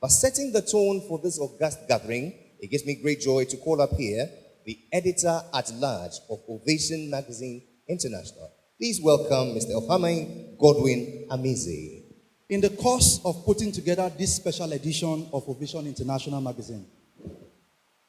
But setting the tone for this august gathering, it gives me great joy to call up here the editor-at-large of Ovation Magazine International. Please welcome Mr. Mahama Godwin Amize. In the course of putting together this special edition of Ovation International Magazine,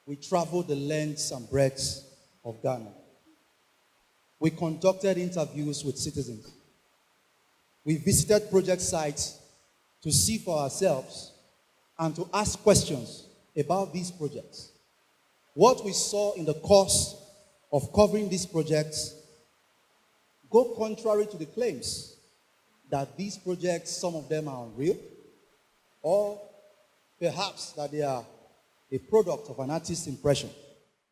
we traveled the lengths and breadths of Ghana. We conducted interviews with citizens. We visited project sites to see for ourselves and to ask questions about these projects. What we saw in the course of covering these projects go contrary to the claims that these projects, some of them are unreal, or perhaps that they are a product of an artist's impression.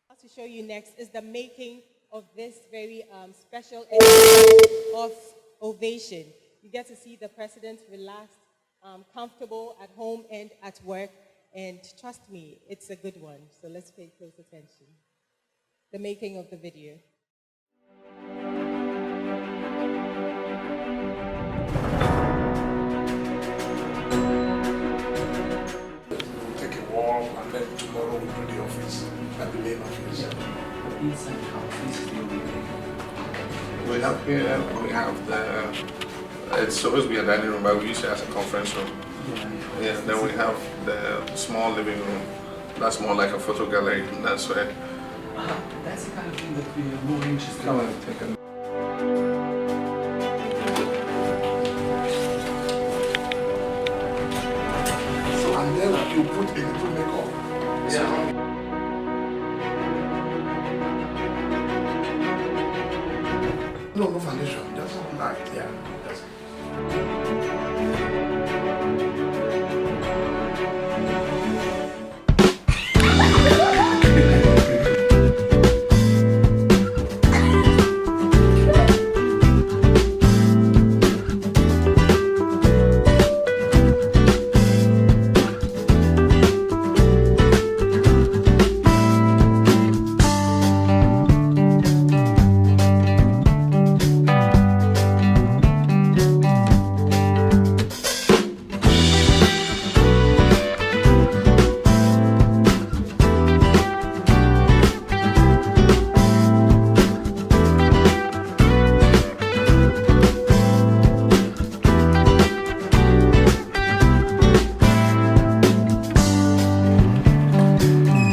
What to show you next is the making of this very special edition of Ovation. You get to see the president relaxed, comfortable at home and at work, and trust me, it's a good one. So let's pay close attention. The making of the video. Take a walk, and then tomorrow we do the office at the main office. Inside the house, this is the only thing. We have here, we have the, it's supposed to be a dining room, but we use it as a conference room. Yeah, then we have the small living room. That's more like a photo gallery, and that's where. That's the kind of thing that we are more interested in. Come on, take a So, and then you put a little makeup. Yeah. No foundation, just light, yeah. That's it.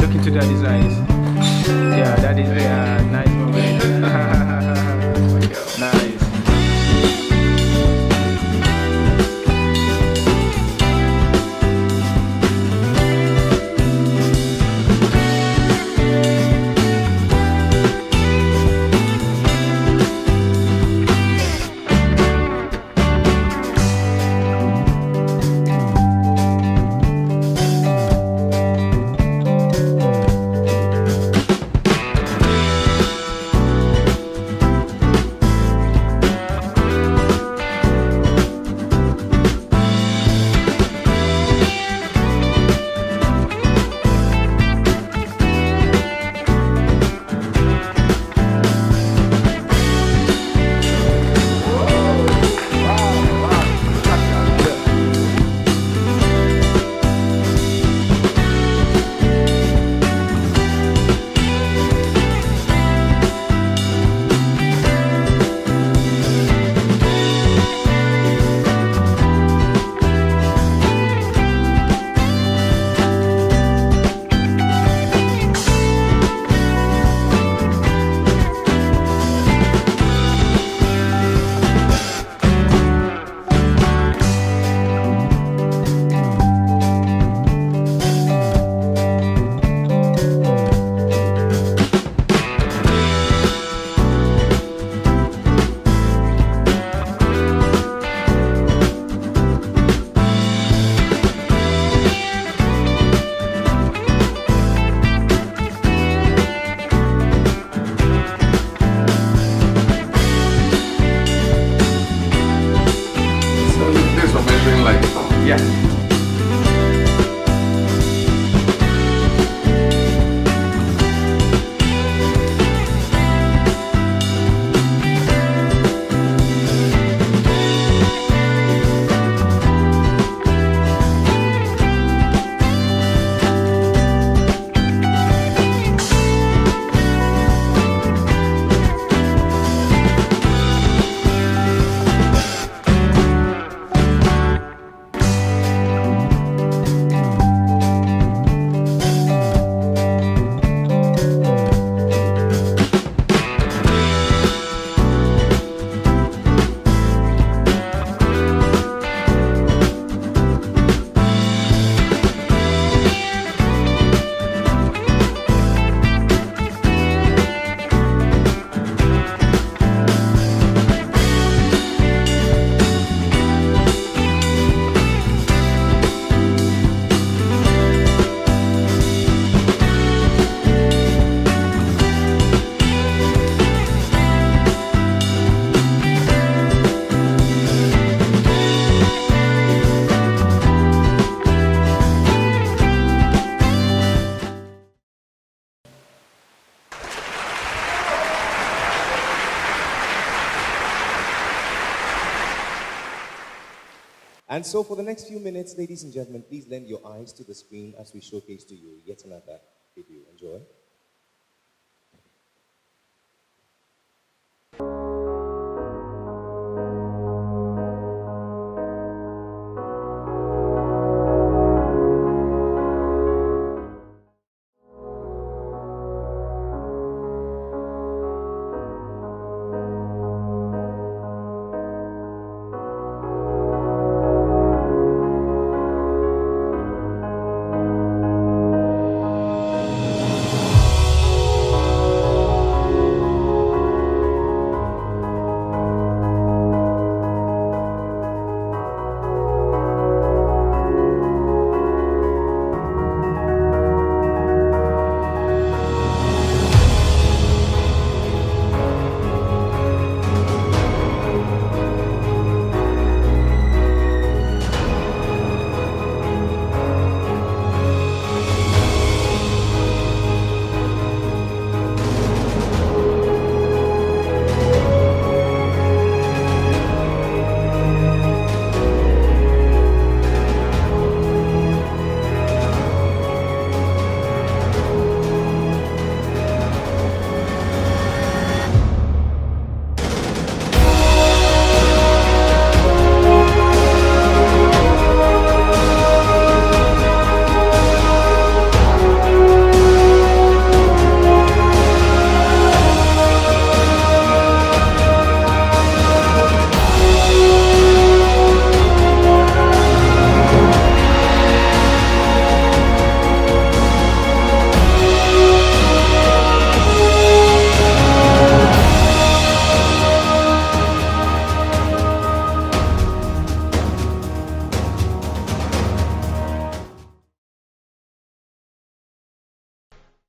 Look into daddy's eyes. Yeah, that is a nice moment. Nice. And so for the next few minutes, ladies and gentlemen, please lend your eyes to the screen as we showcase to you yet another video. Enjoy.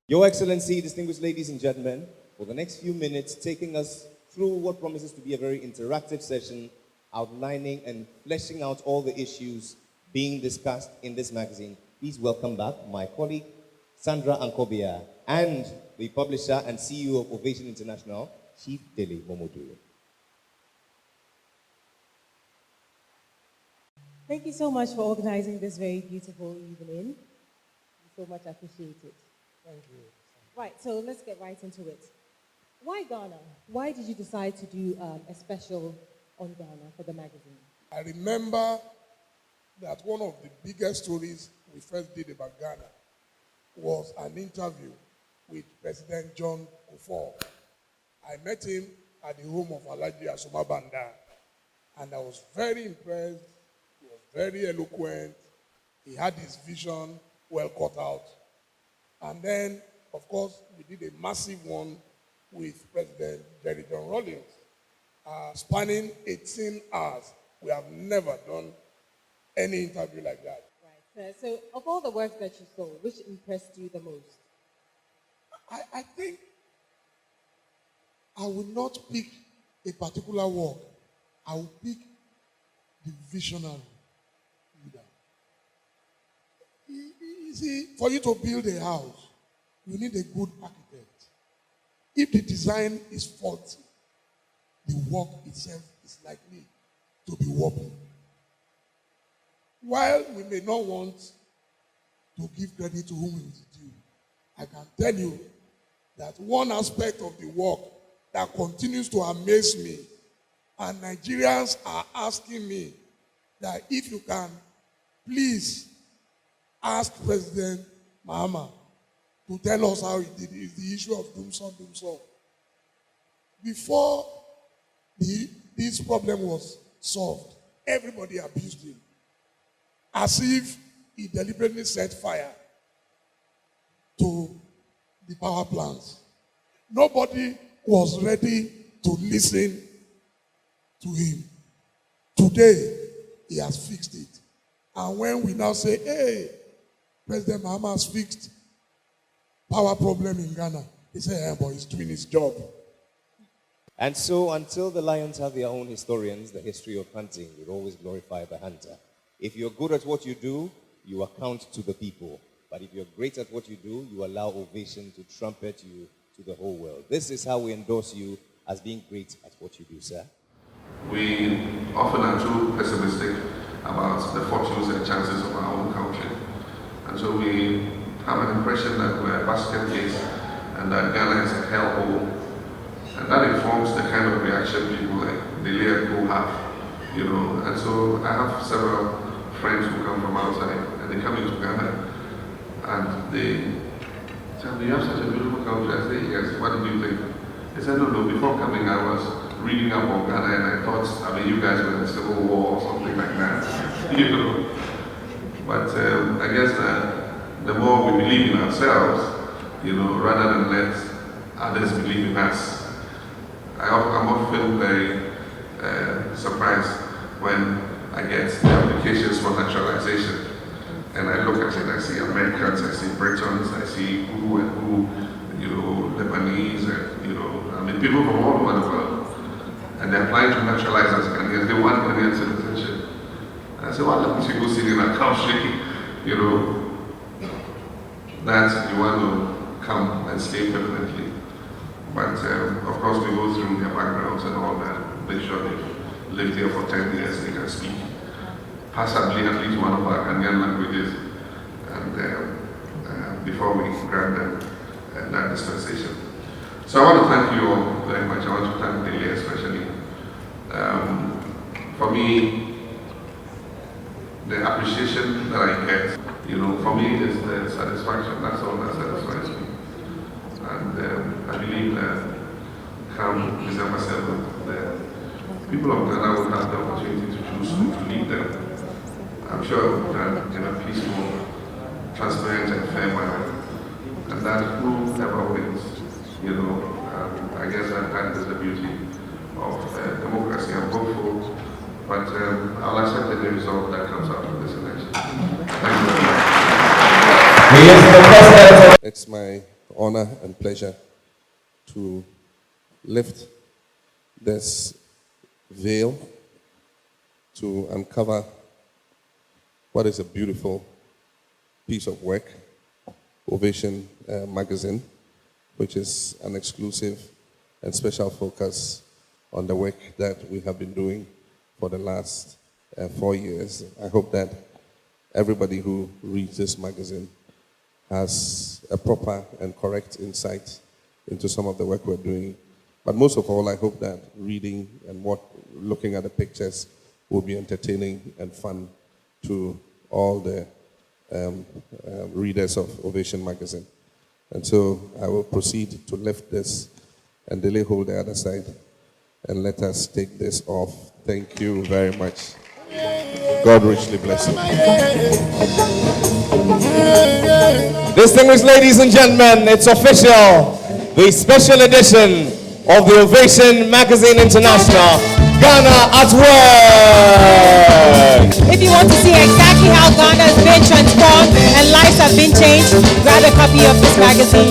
Your Excellency, distinguished ladies and gentlemen, for the next few minutes, taking us through what promises to be a very interactive session, outlining and fleshing out all the issues being discussed in this magazine. Please welcome back my colleague, Sandra Ankobia, and the publisher and CEO of Ovation International, Chief Dele Momodu. Thank you so much for organizing this very beautiful evening. So much appreciated. Thank you. Right, so let's get right into it. Why Ghana? Why did you decide to do a special on Ghana for the magazine? I remember that one of the biggest stories we first did about Ghana was an interview with President John Kufuor. I met him at the home of Alhaji Asoma Banda, and I was very impressed. He was very eloquent. He had his vision well cut out. And then, of course, we did a massive one with President Jerry John Rawlings, spanning 18 hours. We have never done any interview like that. Right. So of all the works that you saw, which impressed you the most? I think I will not pick a particular work. I will pick the visionary leader. You see, for you to build a house, you need a good architect. If the design is faulty, the work itself is likely to be wobbly. While we may not want to give credit to whom it is due, I can tell you that one aspect of the work that continues to amaze me, and Nigerians are asking me that if you can please ask President Mahama to tell us how he did it, is the issue of Dumsor. Before this problem was solved, everybody abused him, as if he deliberately set fire to the power plants. Nobody was ready to listen to him. Today, he has fixed it. And when we now say, hey, President Mahama has fixed power problem in Ghana, he said, yeah, but he's doing his job. And so until the lions have their own historians, the history of hunting will always glorify the hunter. If you're good at what you do, you account to the people. But if you're great at what you do, you allow Ovation to trumpet you to the whole world. This is how we endorse you as being great at what you do, sir. We often are too pessimistic about the fortunes and chances of our own country. And so we have an impression that we're a basket case and that Ghana is a hellhole. And that informs the kind of reaction people like Dele and Co have, you know. And so I have several friends who come from outside and they come into Ghana and they tell me, you have such a beautiful country. I say, yes, what did you think? They said, no, before coming I was reading up on Ghana and I thought, you guys were in a civil war or something like that, you know. But I guess that the more we believe in ourselves, you know, rather than let others believe in us, I'm often very surprised when I get the applications for naturalization. And I look at it, I see Americans, I see Britons, I see who and who, you know, Lebanese, and, you know, people from all over the world. And they're applying to naturalize as Ghanaians. They want Ghanaian citizenship. And I say, well, let me go sit in a country, you know, that you want to come and stay permanently. But of course, we go through their backgrounds and all that, make sure they've lived here for 10 years, they can speak passably at least one of our Ghanaian languages, and before we grant them that dispensation. So I want to thank you all very much. I want to thank Dele especially. For me, the appreciation that I get, you know, for me is the satisfaction. That's all that satisfies me. And I believe that come December 7th, the people of Ghana will have the opportunity to choose who to lead them. I'm sure that in a peaceful, transparent and fair manner. And that whoever wins, you know, I guess that is the beauty of democracy. I'm hopeful, but I'll accept any result that comes out of this election. Thank you very much. It's my honor and pleasure to lift this veil to uncover what is a beautiful piece of work, Ovation magazine, which is an exclusive and special focus on the work that we have been doing for the last 4 years. I hope that everybody who reads this magazine has a proper and correct insight into some of the work we're doing. But most of all, I hope that reading and looking at the pictures will be entertaining and fun to all the readers of Ovation magazine. And so I will proceed to lift this and Dele hold the other side and let us take this off. Thank you very much. God richly bless you. Distinguished ladies and gentlemen, it's official. The special edition of the Ovation Magazine International, Ghana at Work. If you want to see exactly how Ghana has been transformed and lives have been changed, grab a copy of this magazine.